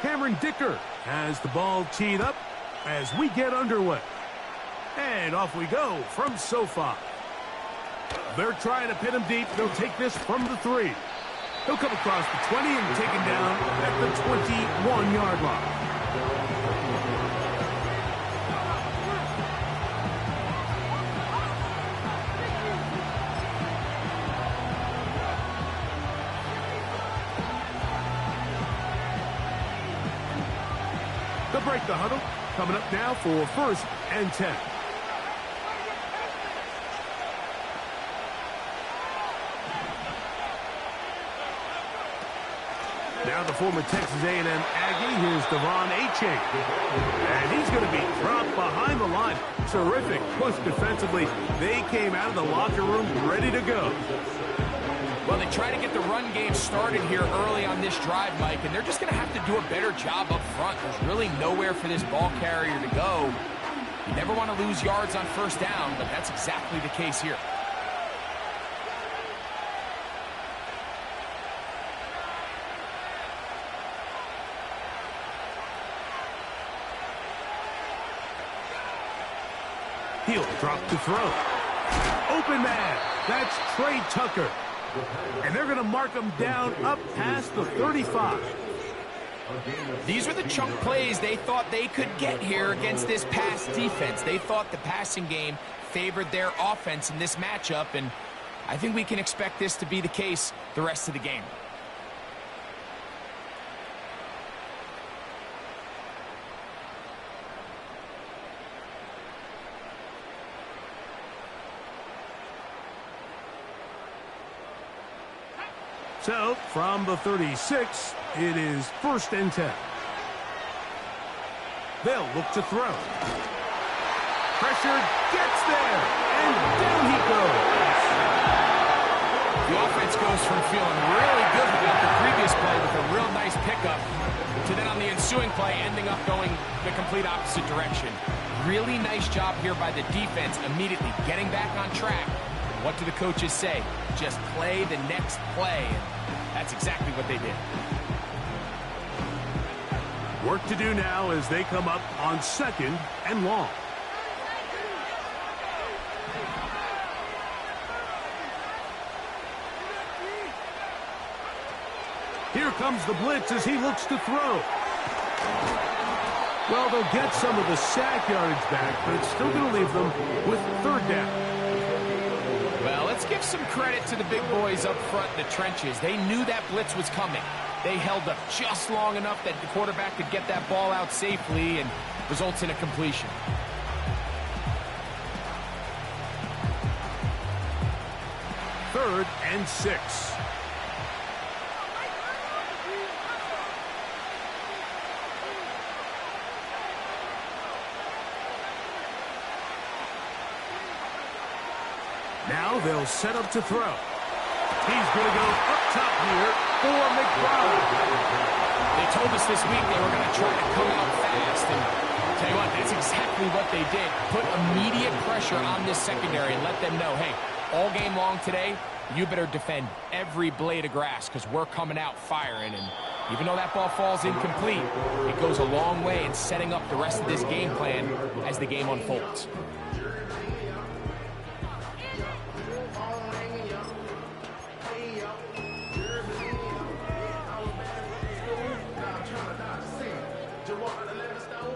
Cameron Dicker has the ball teed up as we get underway. And off we go from SoFi. They're trying to pin him deep. They'll take this from the 3. He'll come across the 20 and taken down at the 21-yard line. They'll break the huddle. Coming up now for 1st and 10. Now the former Texas A&M Aggie, here's Devon Achane. And he's going to be dropped behind the line. Terrific push defensively. They came out of the locker room ready to go. Well, they try to get the run game started here early on this drive, Mike, and they're just going to have to do a better job up front. There's really nowhere for this ball carrier to go. You never want to lose yards on 1st down, but that's exactly the case here. He'll drop to throw. Open man. That's Trey Tucker. And they're going to mark him down up past the 35. These are the chunk plays they thought they could get here against this pass defense. They thought the passing game favored their offense in this matchup, and I think we can expect this to be the case the rest of the game. So, from the 36, it is 1st and 10. They'll look to throw. Pressure gets there, and down he goes. The offense goes from feeling really good about the previous play with a real nice pickup to then on the ensuing play ending up going the complete opposite direction. Really nice job here by the defense immediately getting back on track. What do the coaches say? Just play the next play. And that's exactly what they did. Work to do now as they come up on 2nd and long. Here comes the blitz as he looks to throw. Well, they'll get some of the sack yardage back, but it's still going to leave them with 3rd down. Well, let's give some credit to the big boys up front in the trenches. They knew that blitz was coming. They held up just long enough that the quarterback could get that ball out safely and results in a completion. Third and 6. Now they'll set up to throw. He's going to go up top here for McBride. They told us this week they were going to try to come out fast, and I'll tell you what, that's exactly what they did. Put immediate pressure on this secondary and let them know, hey, all game long today, you better defend every blade of grass because we're coming out firing. And even though that ball falls incomplete, it goes a long way in setting up the rest of this game plan as the game unfolds.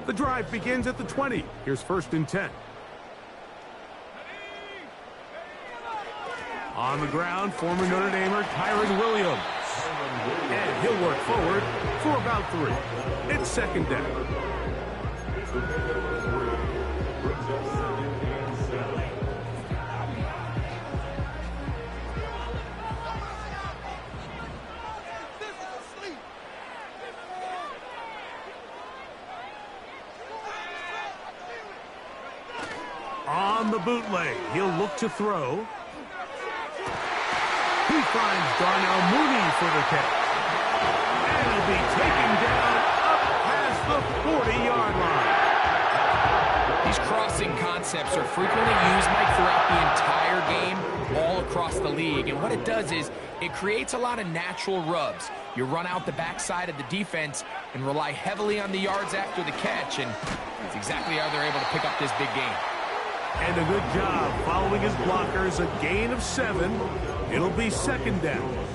The drive begins at the 20. Here's 1st and 10. On the ground, former Notre Damer Kyron Williams. And he'll work forward for about 3. It's 2nd down. On the bootleg, he'll look to throw. He finds Darnell Mooney for the catch. And he'll be taken down up past the 40-yard line. These crossing concepts concepts are frequently used, Mike, throughout the entire game, all across the league. And what it does is it creates a lot of natural rubs. You run out the backside of the defense and rely heavily on the yards after the catch, and that's exactly how they're able to pick up this big game. And a good job following his blockers, a gain of 7. It'll be second down.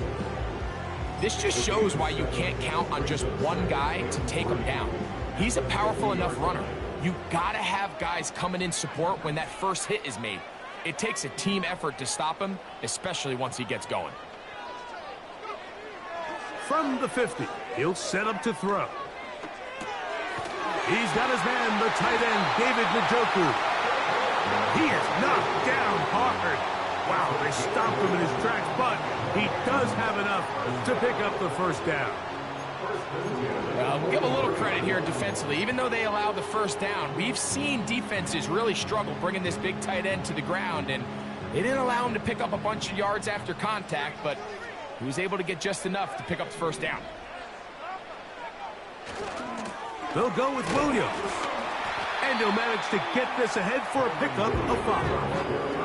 This just shows why you can't count on just one guy to take him down. He's a powerful enough runner. You gotta have guys coming in support when that first hit is made. It takes a team effort to stop him, especially once he gets going. From the 50, he'll set up to throw. He's got his man, the tight end, David Njoku. He is knocked down hard. Wow, they stopped him in his tracks, but he does have enough to pick up the first down. We'll give a little credit here defensively. Even though they allow the first down, we've seen defenses really struggle bringing this big tight end to the ground, and they didn't allow him to pick up a bunch of yards after contact, but he was able to get just enough to pick up the first down. They'll go with Williams. And he'll manage to get this ahead for a pickup of 5.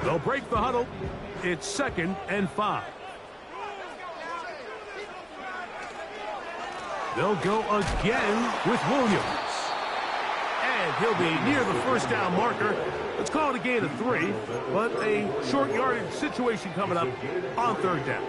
They'll break the huddle. It's 2nd and 5. They'll go again with Williams. And he'll be near the first down marker. Let's call it a gain of 3, but a short yardage situation coming up on 3rd down.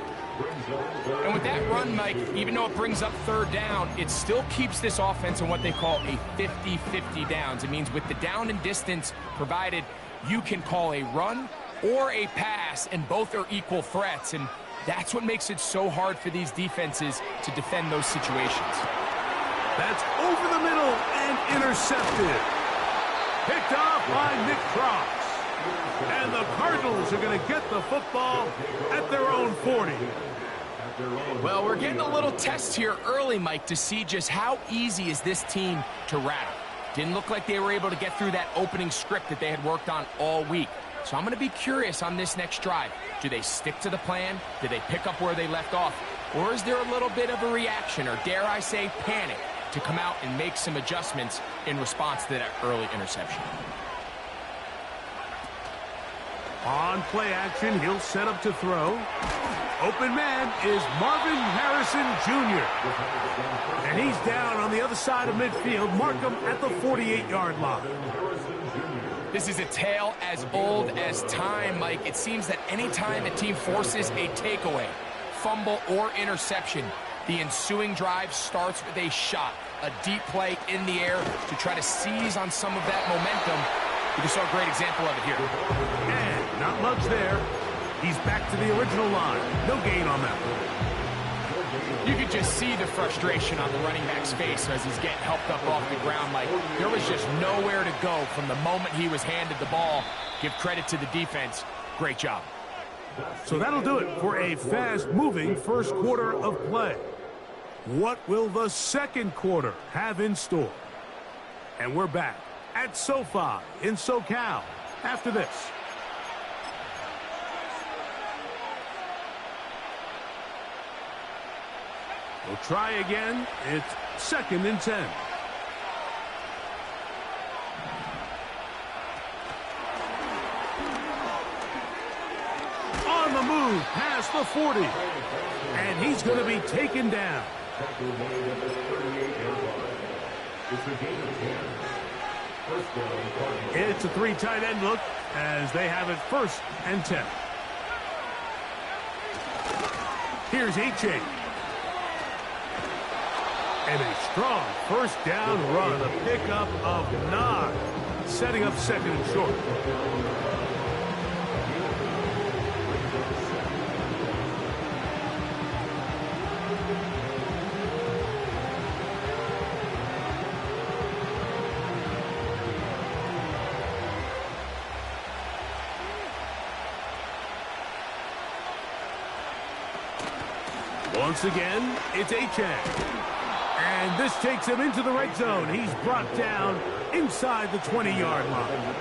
And with that run, Mike, even though it brings up 3rd down, it still keeps this offense in what they call a 50-50 downs. It means with the down and distance provided, you can call a run or a pass, and both are equal threats. And that's what makes it so hard for these defenses to defend those situations. That's over the middle and intercepted. Picked off by Nick Cross. And the Cardinals are going to get the football at their own 40. Well, we're getting a little test here early, Mike, to see just how easy is this team to rattle. Didn't look like they were able to get through that opening script that they had worked on all week. So I'm going to be curious on this next drive. Do they stick to the plan? Do they pick up where they left off? Or is there a little bit of a reaction, or dare I say panic, to come out and make some adjustments in response to that early interception? On play action, he'll set up to throw. Open man is Marvin Harrison Jr. And he's down on the other side of midfield. Mark him at the 48-yard line. This is a tale as old as time, Mike. It seems that any time a team forces a takeaway, fumble, or interception, the ensuing drive starts with a shot, a deep play in the air to try to seize on some of that momentum. We just saw a great example of it here. And not much there. He's back to the original line. No gain on that one. You could just see the frustration on the running back's face as he's getting helped up off the ground. Like, there was just nowhere to go from the moment he was handed the ball. Give credit to the defense. Great job. So that'll do it for a fast-moving first quarter of play. What will the second quarter have in store? And we're back at SoFi in SoCal after this. We'll try again. It's 2nd and 10. On the move past the 40. And he's going to be taken down. It's a 3 tight end look as they have it 1st and 10. Here's H.A. And a strong first down run, a pickup of 9, setting up 2nd and short. Once again, it's H.A. And this takes him into the red zone. He's brought down inside the 20-yard line.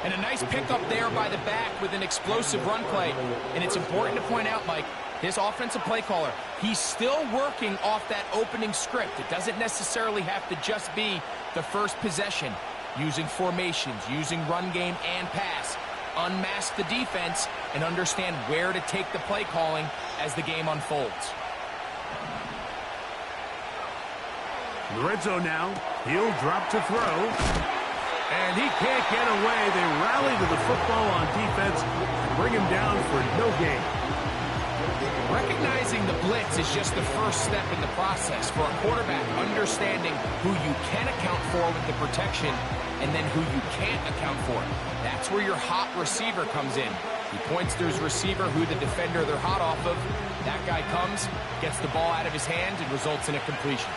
And a nice pickup there by the back with an explosive run play. And it's important to point out, Mike, this offensive play caller, he's still working off that opening script. It doesn't necessarily have to just be the first possession. Using formations, using run game and pass. Unmask the defense and understand where to take the play calling as the game unfolds. In the red zone now, he'll drop to throw. And he can't get away. They rally to the football on defense and bring him down for no gain. Recognizing the blitz is just the first step in the process for a quarterback, understanding who you can account for with the protection and then who you can't account for. That's where your hot receiver comes in. He points to his receiver who the defender they're hot off of. That guy comes, gets the ball out of his hand, and results in a completion.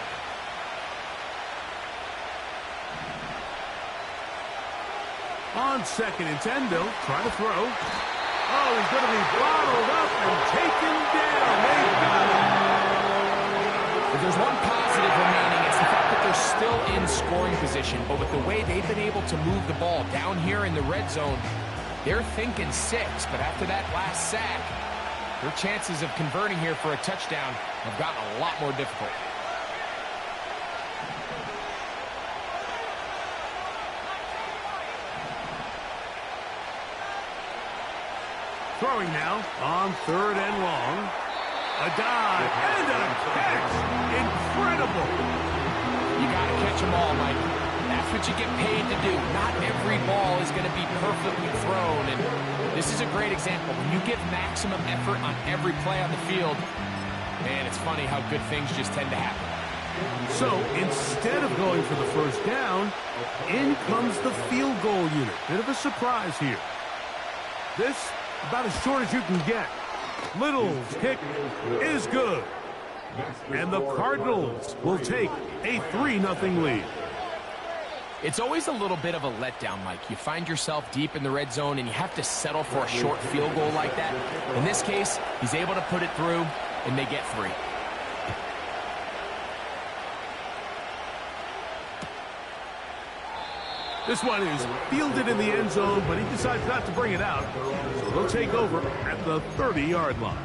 On 2nd and 10, they'll try to throw. Oh, he's going to be bottled up and taken down. They've got him. If there's one positive remaining, it's the fact that they're still in scoring position. But with the way they've been able to move the ball down here in the red zone, they're thinking 6. But after that last sack, their chances of converting here for a touchdown have gotten a lot more difficult. Throwing now on 3rd and long. A dive and a catch. Incredible. You got to catch them all, Mike. That's what you get paid to do. Not every ball is going to be perfectly thrown. And this is a great example. When you give maximum effort on every play on the field, man, it's funny how good things just tend to happen. So instead of going for the first down, in comes the field goal unit. Bit of a surprise here. This about as short as you can get. Little's kick is good. And the Cardinals will take a 3-0 lead. It's always a little bit of a letdown, Mike. You find yourself deep in the red zone and you have to settle for a short field goal like that. In this case, he's able to put it through and they get 3. This one is fielded in the end zone, but he decides not to bring it out. So they'll take over at the 30-yard line.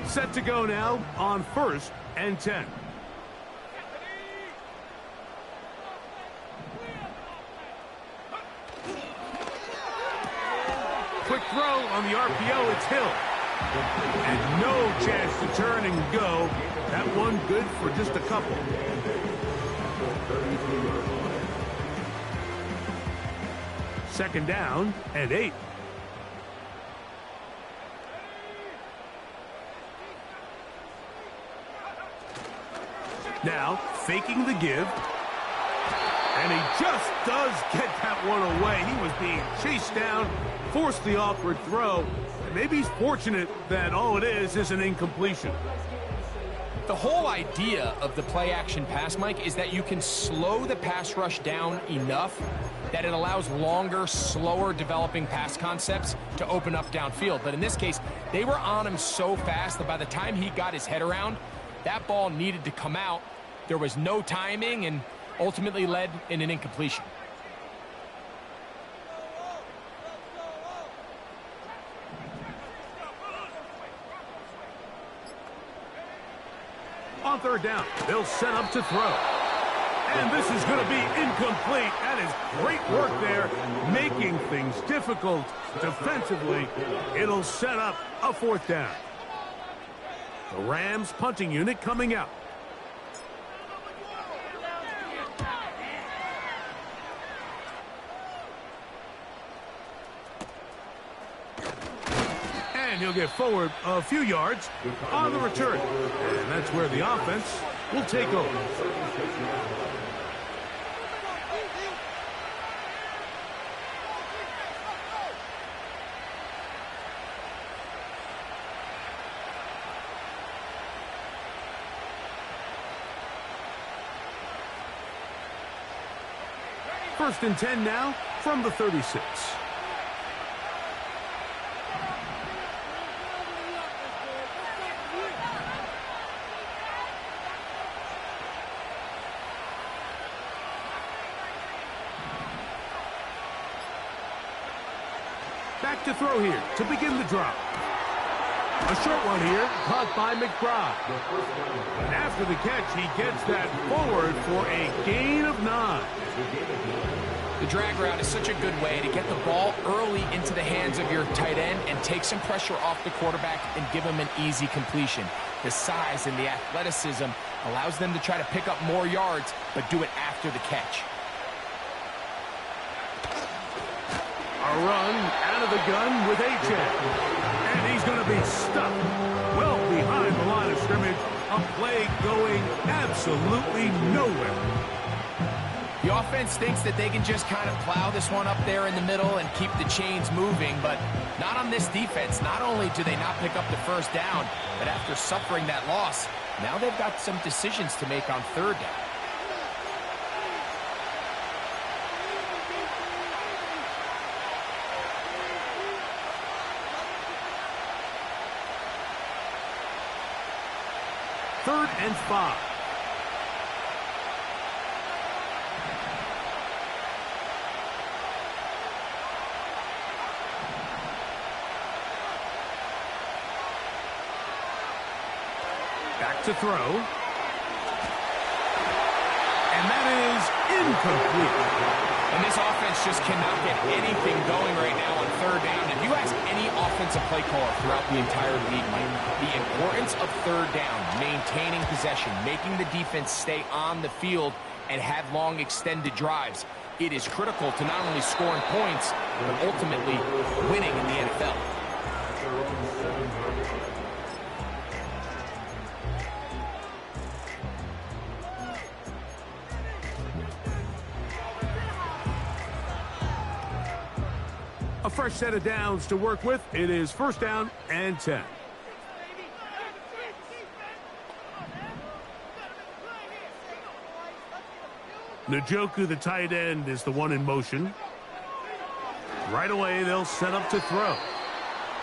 Set to go now on 1st and 10. Quick throw on the RPO, it's Hill. And no chance to turn and go. That one good for just a couple. Second down and 8. Now, faking the give. And he just does get that one away. He was being chased down, forced the awkward throw. Maybe he's fortunate that all it is an incompletion. The whole idea of the play-action pass, Mike, is that you can slow the pass rush down enough that it allows longer, slower developing pass concepts to open up downfield. But in this case, they were on him so fast that by the time he got his head around, that ball needed to come out. There was no timing and ultimately led in an incompletion. On 3rd down, they'll set up to throw. And this is going to be incomplete. That is great work there, making things difficult defensively. It'll set up a 4th down. The Rams punting unit coming out. And he'll get forward a few yards on the return. And that's where the offense will take over. First and 10 now from the 36. Back to throw here to begin the drop. A short one here, caught by McBride. And after the catch, he gets that forward for a gain of 9. The drag route is such a good way to get the ball early into the hands of your tight end and take some pressure off the quarterback and give him an easy completion. The size and the athleticism allows them to try to pick up more yards, but do it after the catch. A run out of the gun with H.A. And he's going to be stuck well behind the line of scrimmage. A play going absolutely nowhere. The offense thinks that they can just kind of plow this one up there in the middle and keep the chains moving, but not on this defense. Not only do they not pick up the first down, but after suffering that loss, now they've got some decisions to make on third down. Third and 5. Back to throw. And that is incomplete. And this offense just cannot get anything going right now on third down. If you ask any offensive play caller throughout the entire league, Mike, the importance of third down, maintaining possession, making the defense stay on the field and have long extended drives, it is critical to not only scoring points, but ultimately winning in the NFL. A fresh set of downs to work with. It is first down and 10. Njoku, the tight end, is the one in motion. Right away, they'll set up to throw.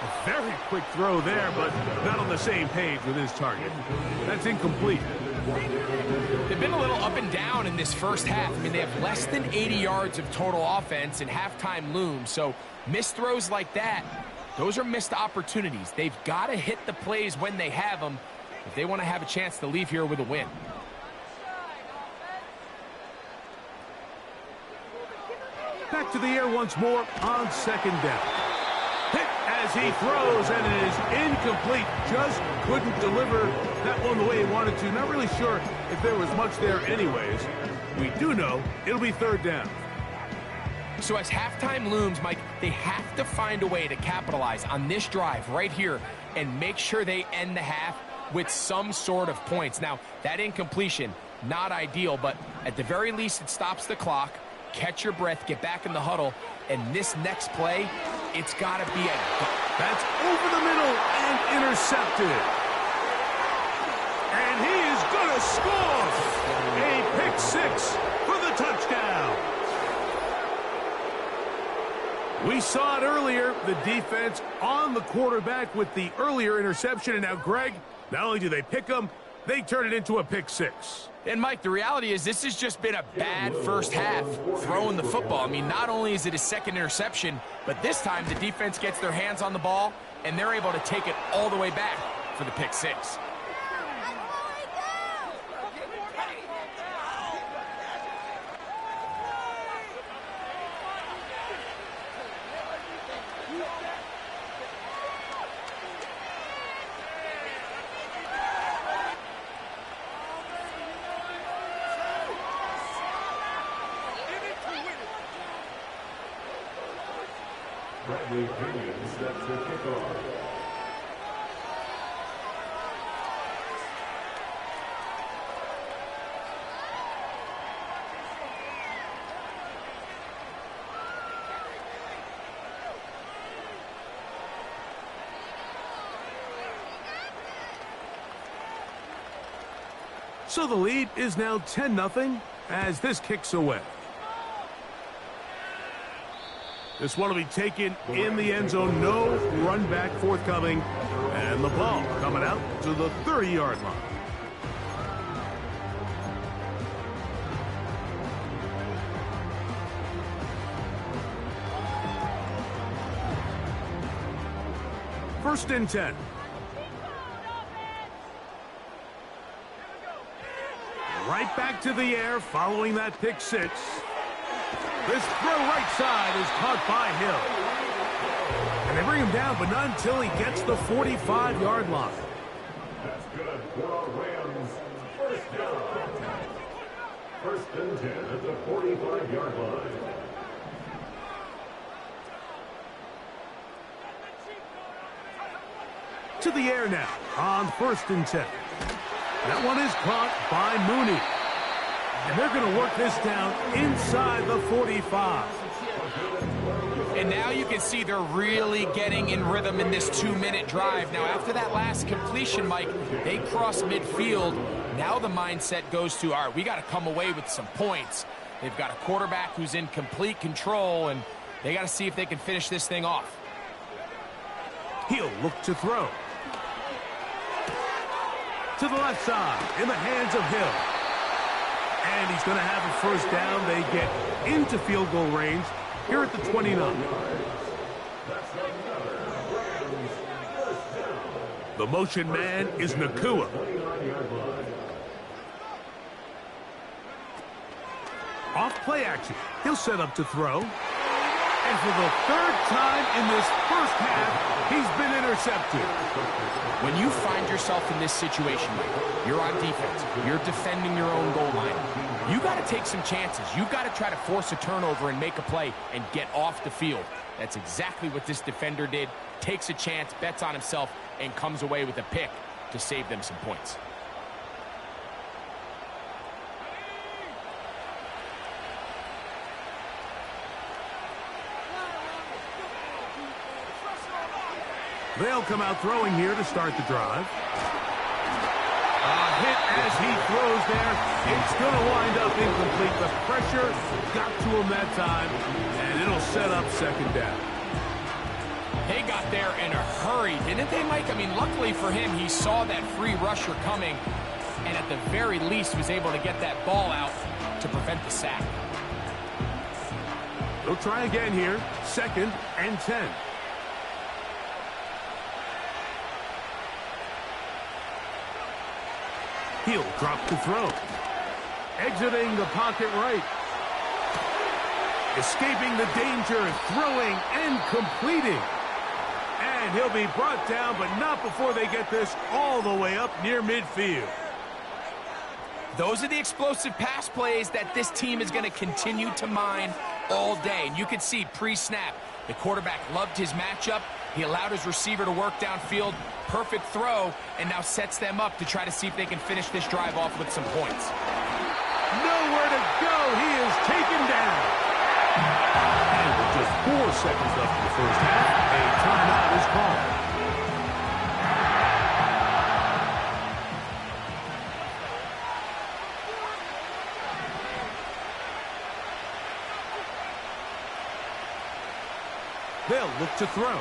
A very quick throw there, but not on the same page with his target. That's incomplete. They've been a little up and down in this first half. I mean, they have less than 80 yards of total offense and halftime looms. So missed throws like that, those are missed opportunities. They've got to hit the plays when they have them if they want to have a chance to leave here with a win. Back to the air once more on second down. Hit as he throws, and it is incomplete. Just couldn't deliver that one the way he wanted to. Not really sure if there was much there anyways. We do know it'll be third down. So as halftime looms, Mike, they have to find a way to capitalize on this drive right here and make sure they end the half with some sort of points. Now, that incompletion, not ideal, but at the very least it stops the clock. Catch your breath, get back in the huddle, and this next play, it's got to be a... That's over the middle and intercepted. And he is going to score a pick six for the touchdown. We saw it earlier, the defense on the quarterback with the earlier interception, and now Greg, not only do they pick him, they turn it into a pick six. And, Mike, the reality is this has just been a bad first half throwing the football. I mean, not only is it a second interception, but this time the defense gets their hands on the ball, and they're able to take it all the way back for the pick six. So the lead is now 10-0 as this kicks away. This one will be taken in the end zone. No run back forthcoming. And the ball coming out to the 30-yard line. first and 10. Right back to the air following that pick six. This throw right side is caught by Hill. And they bring him down, but not until he gets the 45-yard line. That's good for our Rams. First down. First and 10 at the 45-yard line. To the air now on first and 10. That one is caught by Mooney. And they're going to work this down inside the 45. And now you can see they're really getting in rhythm in this 2-minute drive. Now, after that last completion, Mike, they cross midfield. Now the mindset goes to, all right, we got to come away with some points. They've got a quarterback who's in complete control, and they got to see if they can finish this thing off. He'll look to throw. To the left side, in the hands of Hill. And he's going to have a first down. They get into field goal range here at the 29. The motion man is Nakua. Off play action. He'll set up to throw. And for the third time in this first half, he's been intercepted. When you find yourself in this situation, you're on defense, you're defending your own goal line, you got to take some chances. You've got to try to force a turnover and make a play and get off the field. That's exactly what this defender did. Takes a chance, bets on himself, and comes away with a pick to save them some points. They'll come out throwing here to start the drive. A hit as he throws there. It's going to wind up incomplete. The pressure got to him that time, and it'll set up second down. They got there in a hurry, didn't they, Mike? I mean, luckily for him, he saw that free rusher coming, and at the very least was able to get that ball out to prevent the sack. They'll try again here. Second and 10. He'll drop the throw. Exiting the pocket right. Escaping the danger, throwing and completing. And he'll be brought down, but not before they get this all the way up near midfield. Those are the explosive pass plays that this team is going to continue to mine all day. And you can see pre-snap, the quarterback loved his matchup. He allowed his receiver to work downfield. Perfect throw, and now sets them up to try to see if they can finish this drive off with some points. Nowhere to go. He is taken down. And with just 4 seconds left in the first half, a timeout is called. They'll look to throw.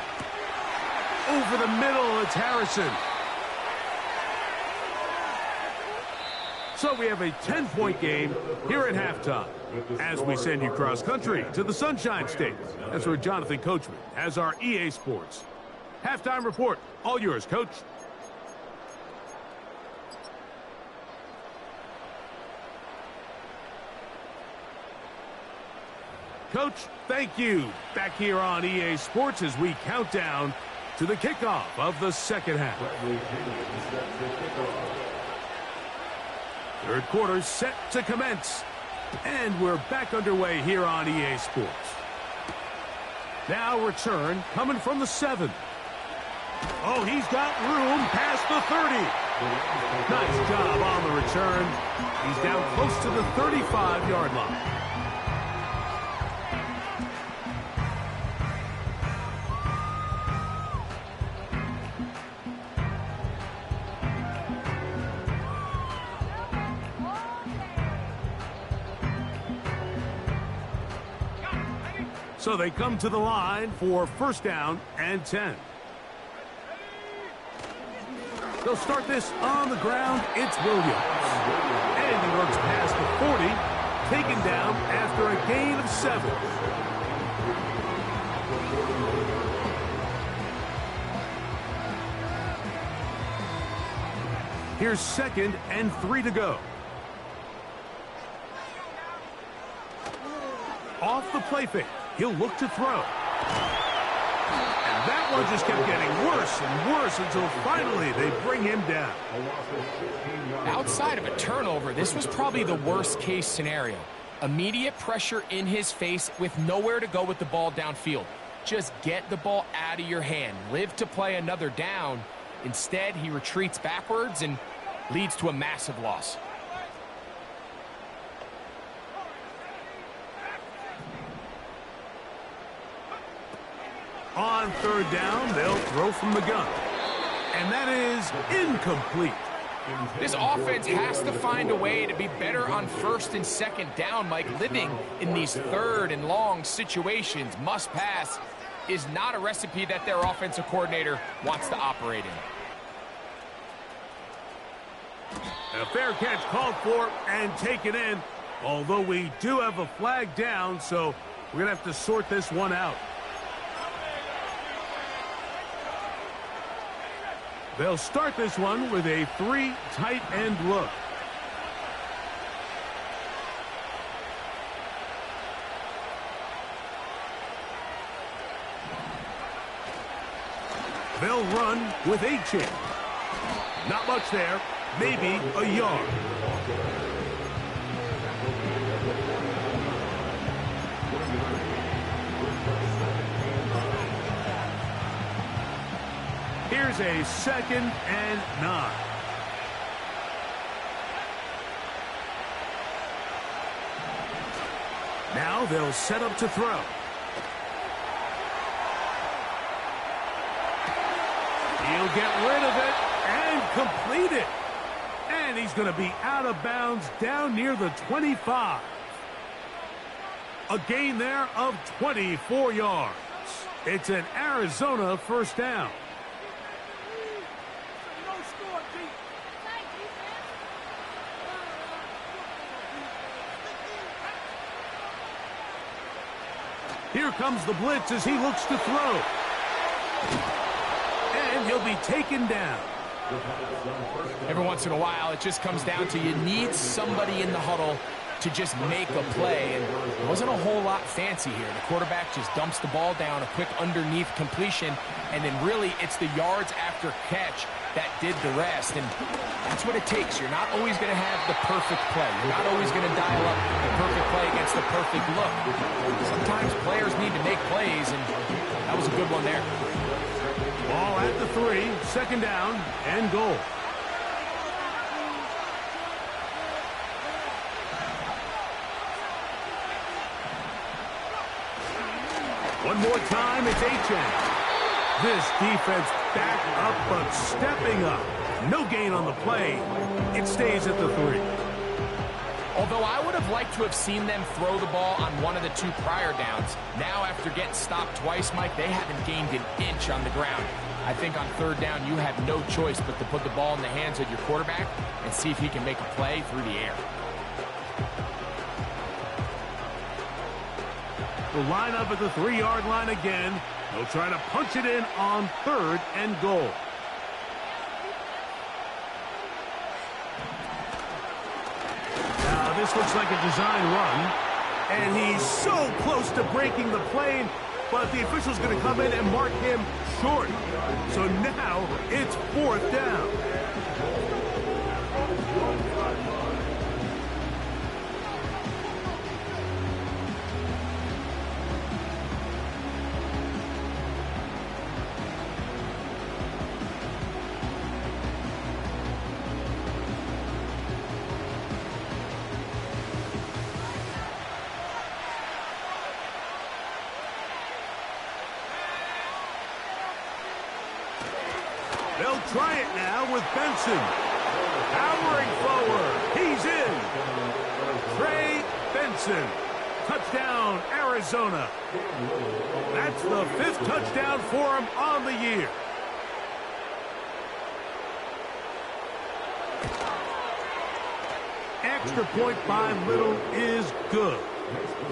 Over the middle, it's Harrison. So we have a 10-point game here at halftime as we send you cross-country to the Sunshine State. That's where Jonathan Coachman has our EA Sports halftime report. All yours, Coach. Coach, thank you. Back here on EA Sports as we count down to the kickoff of the second half. Third quarter set to commence. And we're back underway here on EA Sports. Now return coming from the 7. Oh, he's got room past the 30. Nice job on the return. He's down close to the 35-yard line. So they come to the line for first down and 10. They'll start this on the ground. It's Williams. And he works past the 40, taken down after a gain of 7. Here's 2nd and 3 to go. Off the play fake. He'll look to throw. And that one just kept getting worse and worse until finally they bring him down. Outside of a turnover, this was probably the worst case scenario. Immediate pressure in his face with nowhere to go with the ball downfield. Just get the ball out of your hand. Live to play another down. Instead, he retreats backwards and leads to a massive loss. On 3rd down, they'll throw from the gun. And that is incomplete. This offense has to find a way to be better on 1st and 2nd down, Mike. Living in these 3rd and long situations, must pass, is not a recipe that their offensive coordinator wants to operate in. A fair catch called for and taken in, although we do have a flag down, so we're going to have to sort this one out. They'll start this one with a 3 tight end look. They'll run with a chain. Not much there. Maybe a yard. Here's a 2nd and 9. Now they'll set up to throw. He'll get rid of it and complete it. And he's going to be out of bounds down near the 25. A gain there of 24 yards. It's an Arizona 1st down. Here comes the blitz as he looks to throw. And he'll be taken down. Every once in a while, it just comes down to you need somebody in the huddle to just make a play. And it wasn't a whole lot fancy here. The quarterback just dumps the ball down, a quick underneath completion, and then really it's the yards after catch that did the rest. And that's what it takes. You're not always going to have the perfect play. You're not always going to dial up the perfect play against the perfect look. Sometimes players need to make plays, and that was a good one there. Ball at the 3, 2nd down and goal. One more time, it's Achane. This defense back up but stepping up. No gain on the play. It stays at the 3. Although I would have liked to have seen them throw the ball on one of the 2 prior downs. Now, after getting stopped twice, Mike, they haven't gained an inch on the ground. I think on 3rd down, you have no choice but to put the ball in the hands of your quarterback and see if he can make a play through the air. The line up at the 3-yard line again. They'll try to punch it in on 3rd and goal. Now, this looks like a design run. And he's so close to breaking the plane, but the official's going to come in and mark him short. So now it's 4th down. They'll try it now with Benson. Powering forward. He's in. Trey Benson. Touchdown, Arizona. That's the 5th touchdown for him on the year. Extra point by Little is good.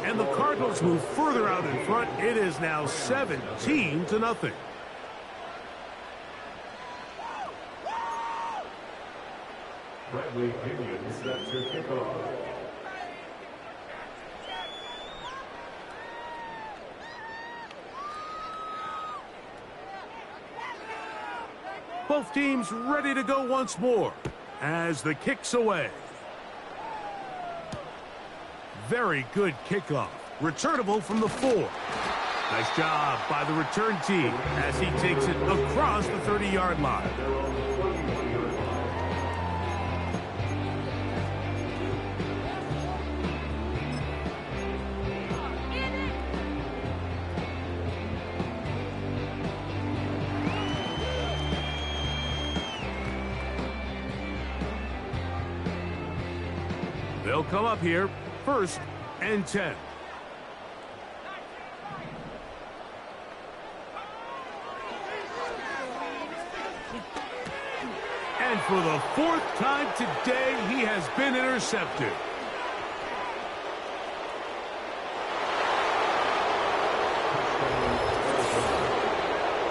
And the Cardinals move further out in front. It is now 17-0. Bradley Pinion set to kick off. Both teams ready to go once more as the kick's away. Very good kickoff. Returnable from the 4. Nice job by the return team as he takes it across the 30-yard line. They'll come up here, 1st and 10. And for the 4th time today, he has been intercepted.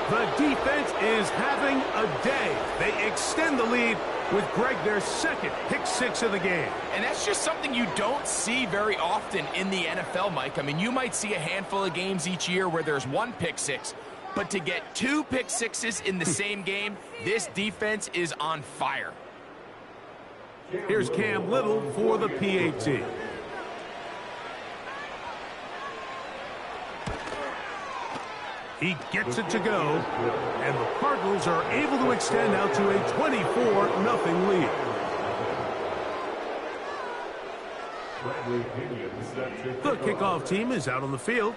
The defense is having a day. They extend the lead with Greg their 2nd pick-6 of the game. And that's just something you don't see very often in the NFL, Mike. I mean, you might see a handful of games each year where there's 1 pick-6, but to get 2 pick-6s in the same game, this defense is on fire. Here's Cam Little for the PAT. He gets it to go, and the Cardinals are able to extend out to a 24-0 lead. The kickoff team is out on the field,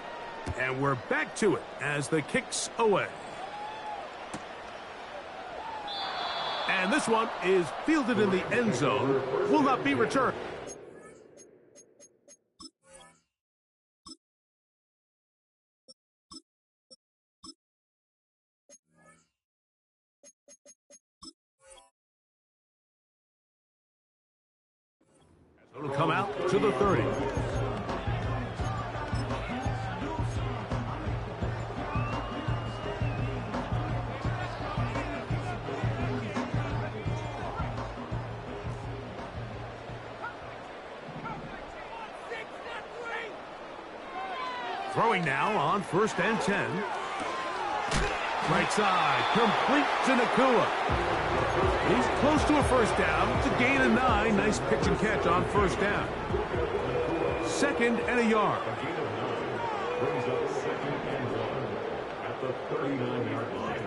and we're back to it as the kick's away. And this one is fielded in the end zone, will not be returned. It'll come out to the 30. Throwing now on 1st and 10. Right side, complete to Nakua. He's close to a 1st down. It's a gain of 9. Nice pitch and catch on 1st down. 2nd and a yard. Brings up 2nd and 1 at the 39-yard line.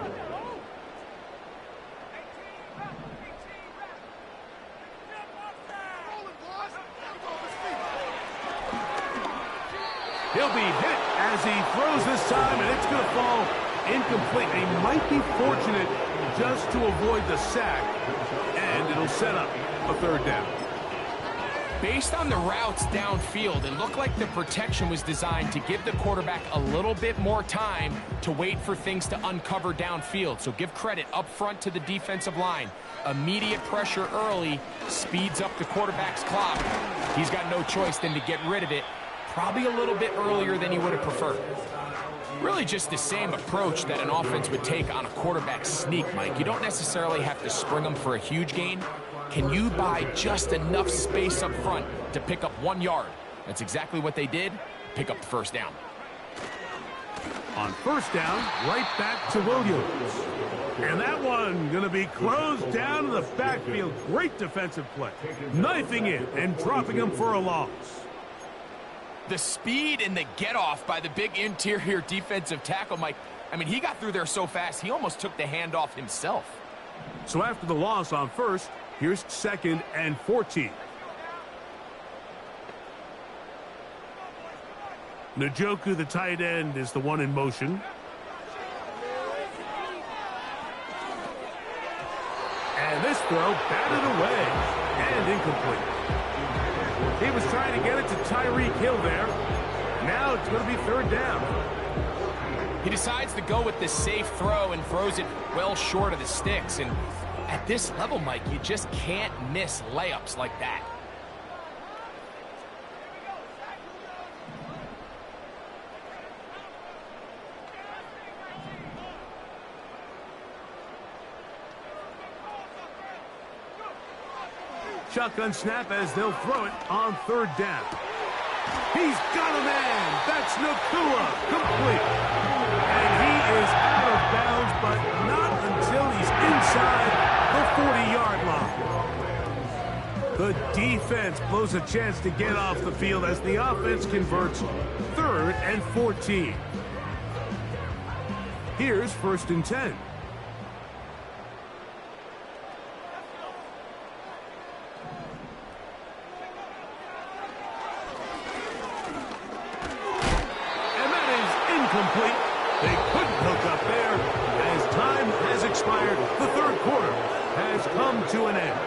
He'll be hit as he throws this time, and it's going to fall incomplete. They might be fortunate just to avoid the sack, and it'll set up a 3rd down. Based on the routes downfield, it looked like the protection was designed to give the quarterback a little bit more time to wait for things to uncover downfield. So give credit up front to the defensive line. Immediate pressure early speeds up the quarterback's clock. He's got no choice than to get rid of it, probably a little bit earlier than he would have preferred. Really just the same approach that an offense would take on a quarterback sneak, Mike. You don't necessarily have to spring them for a huge gain. Can you buy just enough space up front to pick up 1 yard? That's exactly what they did. Pick up the 1st down. On 1st down, right back to Williams. And that one going to be closed down in the backfield. Great defensive play. Knifing it and dropping him for a loss. The speed and the get-off by the big interior defensive tackle, Mike. I mean, he got through there so fast, he almost took the handoff himself. So after the loss on 1st, here's 2nd and 14. Njoku, the tight end, is the one in motion. And this throw batted away and incomplete. He was trying to get it to Tyreek Hill there. Now it's going to be 3rd down. He decides to go with the safe throw and throws it well short of the sticks. And at this level, Mike, you just can't miss layups like that. Shotgun snap as they'll throw it on third down. He's got a man. That's Nakua. Complete. And he is out of bounds, but not until he's inside the 40-yard line. The defense blows a chance to get off the field as the offense converts 3rd and 14. Here's 1st and 10. Complete. They couldn't hook up there. As time has expired, the 3rd quarter has come to an end.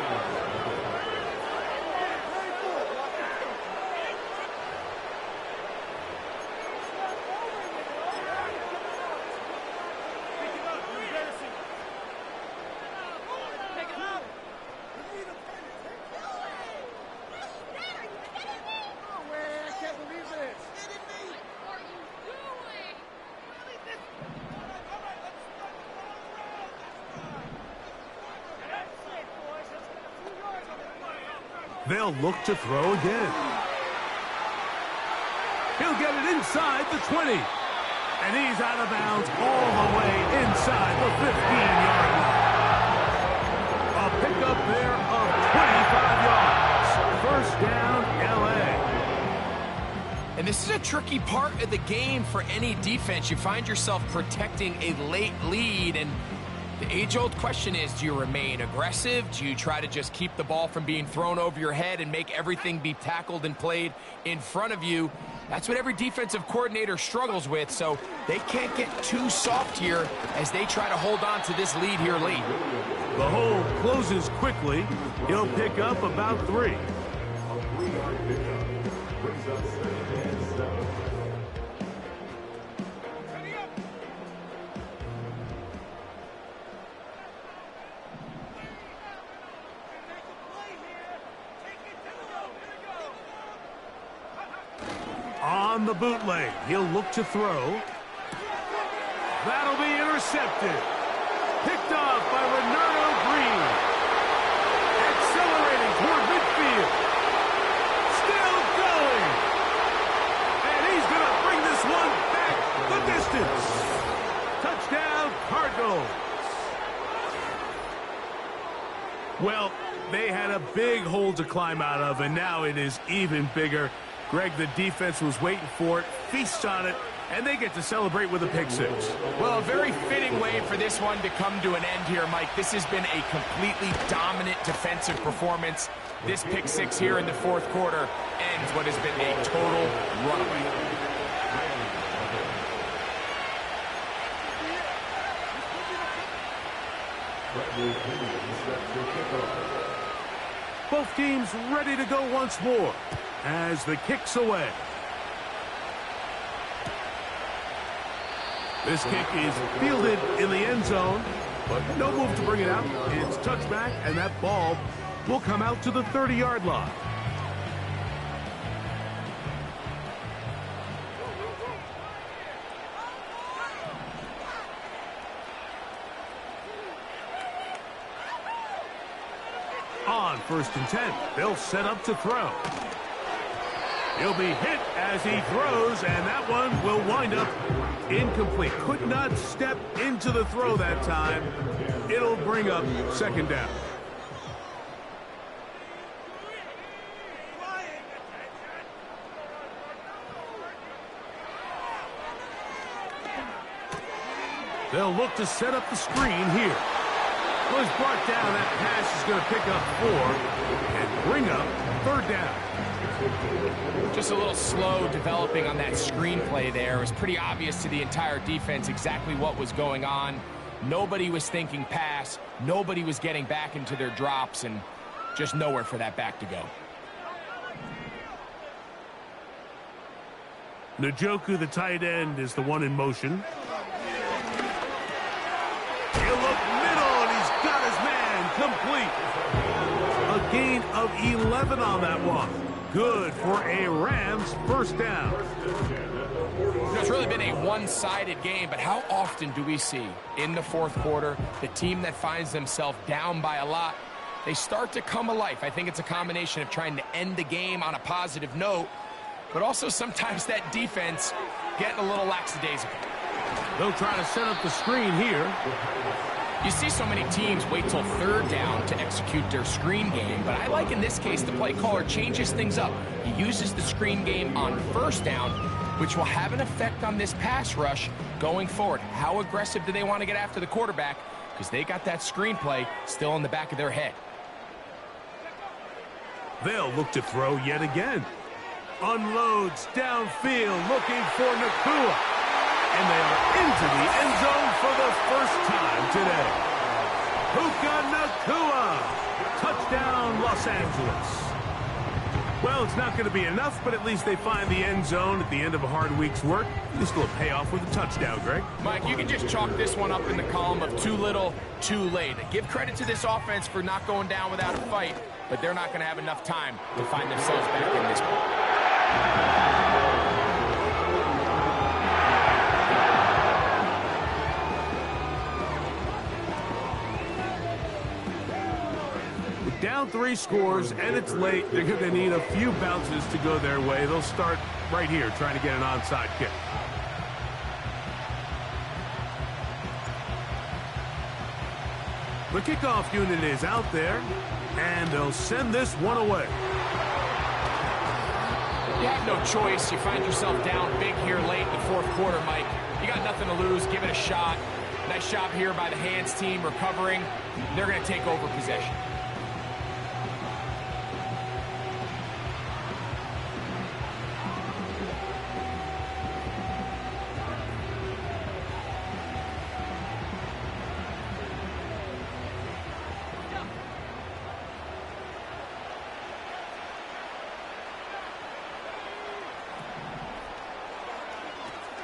They'll look to throw again. He'll get it inside the 20. And he's out of bounds all the way inside the 15-yard line. A pickup there of 25 yards. 1st down, L.A. And this is a tricky part of the game for any defense. You find yourself protecting a late lead, and the age-old question is, do you remain aggressive? Do you try to just keep the ball from being thrown over your head and make everything be tackled and played in front of you? That's what every defensive coordinator struggles with, so they can't get too soft here as they try to hold on to this lead here late. The hole closes quickly. He'll pick up about 3. On the bootleg, he'll look to throw. That'll be intercepted. Picked off by Renardo Green. Accelerating toward midfield. Still going. And he's going to bring this one back the distance. Touchdown, Cardinals. Well, they had a big hole to climb out of, and now it is even bigger. Greg, the defense was waiting for it, feasts on it, and they get to celebrate with a pick 6. Well, a very fitting way for this one to come to an end here, Mike. This has been a completely dominant defensive performance. This pick 6 here in the 4th quarter ends what has been a total runaway. Both teams ready to go once more as the kick's away. This kick is fielded in the end zone, but no move to bring it out. It's touchback, and that ball will come out to the 30-yard line. On 1st and 10, they'll set up to throw. He'll be hit as he throws, and that one will wind up incomplete. Could not step into the throw that time. It'll bring up 2nd down. They'll look to set up the screen here. Was brought down. That pass is going to pick up 4 and bring up 3rd down. Just a little slow developing on that screenplay there. It was pretty obvious to the entire defense exactly what was going on. Nobody was thinking pass. Nobody was getting back into their drops, and just nowhere for that back to go. Njoku, the tight end, is the one in motion. He'll look middle, and he's got his man complete. A gain of 11 on that one. Good for a Rams 1st down. It's really been a one-sided game, but how often do we see in the 4th quarter the team that finds themselves down by a lot they start to come alive. I think it's a combination of trying to end the game on a positive note, but also sometimes that defense getting a little lackadaisical. They'll try to set up the screen here. You see so many teams wait till third down to execute their screen game, but I like in this case the play caller changes things up. He uses the screen game on first down, which will have an effect on this pass rush going forward. How aggressive do they want to get after the quarterback? Because they got that screenplay still in the back of their head. They'll look to throw yet again. Unloads downfield, looking for Nakua. And they are into the end zone for the first time today. Puka Nakua. Touchdown, Los Angeles. Well, it's not going to be enough, but at least they find the end zone at the end of a hard week's work. This will pay off with a touchdown, Greg. Mike, you can just chalk this one up in the column of too little, too late. Give credit to this offense for not going down without a fight, but they're not going to have enough time to find themselves back in this one. Down 3 scores, and it's late. They're going to need a few bounces to go their way. They'll start right here, trying to get an onside kick. The kickoff unit is out there, and they'll send this one away. You have no choice. You find yourself down big here late in the fourth quarter, Mike. You got nothing to lose. Give it a shot. Nice job here by the hands team recovering. They're going to take over possession.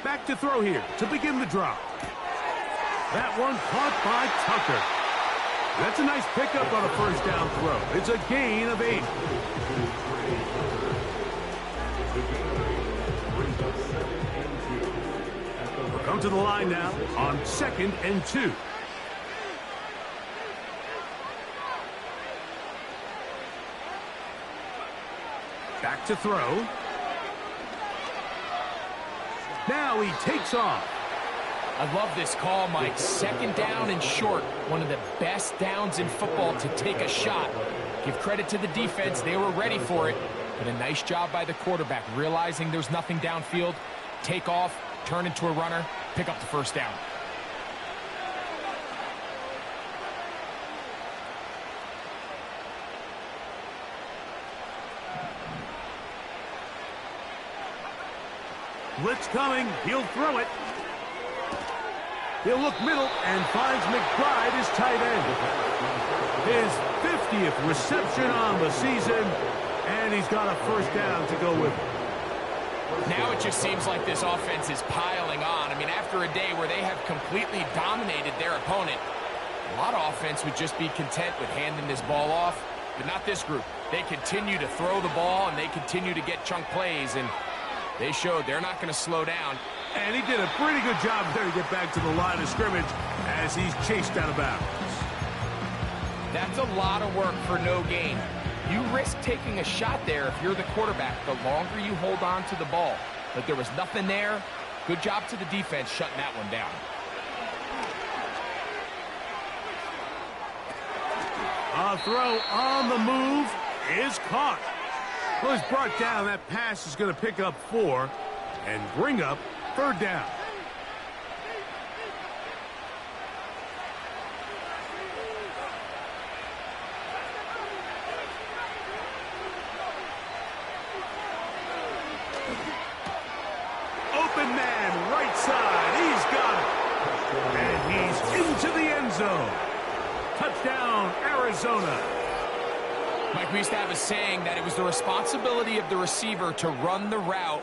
Back to throw here to begin the drop. That one caught by Tucker. That's a nice pickup on a first down throw. It's a gain of 8. We'll come to the line now on 2nd and 2. Back to throw. Now he takes off. I love this call, Mike. 2nd down and short. One of the best downs in football to take a shot. Give credit to the defense. They were ready for it. But a nice job by the quarterback, realizing there's nothing downfield. Take off, turn into a runner, pick up the first down. Blitz coming. He'll throw it. He'll look middle and finds McBride, his tight end. His 50th reception on the season, and he's got a first down to go with it. Now it just seems like this offense is piling on. I mean, after a day where they have completely dominated their opponent, a lot of offense would just be content with handing this ball off, but not this group. They continue to throw the ball, and they continue to get chunk plays, and they showed they're not going to slow down. And he did a pretty good job there to get back to the line of scrimmage as he's chased out of bounds. That's a lot of work for no gain. You risk taking a shot there if you're the quarterback the longer you hold on to the ball. But there was nothing there. Good job to the defense shutting that one down. A throw on the move is caught. Well, it's brought down. That pass is going to pick up 4 and bring up 3rd down. Open man, right side. He's got it. And he's into the end zone. Touchdown, Arizona. Mike, we used to have a saying that it was the responsibility of the receiver to run the route